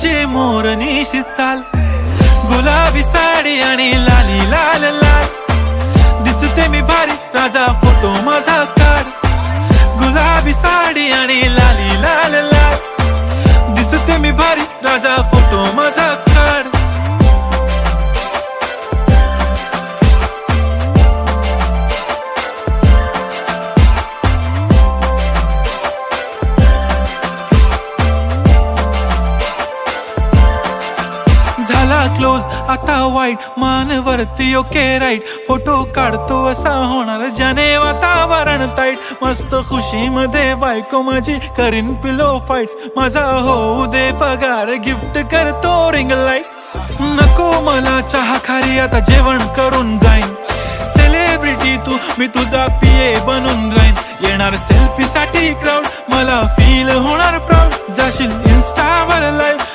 तुझे मोरनीशी चाल, गुलाबी साडी आणि लाली लाल लाल, दिसते मी भारी राजा फोटो माझा काढ, गुलाबी साडी आणि लाली लाल लाल, दिसते मी भारी राजा फोटो माझा काढ. झाला क्लोज आता वाईट, मानवरती ओके राईट, फोटो काढतो असा होणार ज्याने वातावरण ताईट, मस्त खुशी मध्ये बायको माझी करीन पिलो फाईट, माझा होऊ दे पगार गिफ्ट करतो रिंग लाईट, नको मला चहा खारी आता जेवण करून जाईन, सेलिब्रिटी तू मी तुझा पिये बनून राहीन, येणार सेल्फी साठी क्राऊड मला फील होणार प्राऊड, जाशील इन्स्टावर लाईव्ह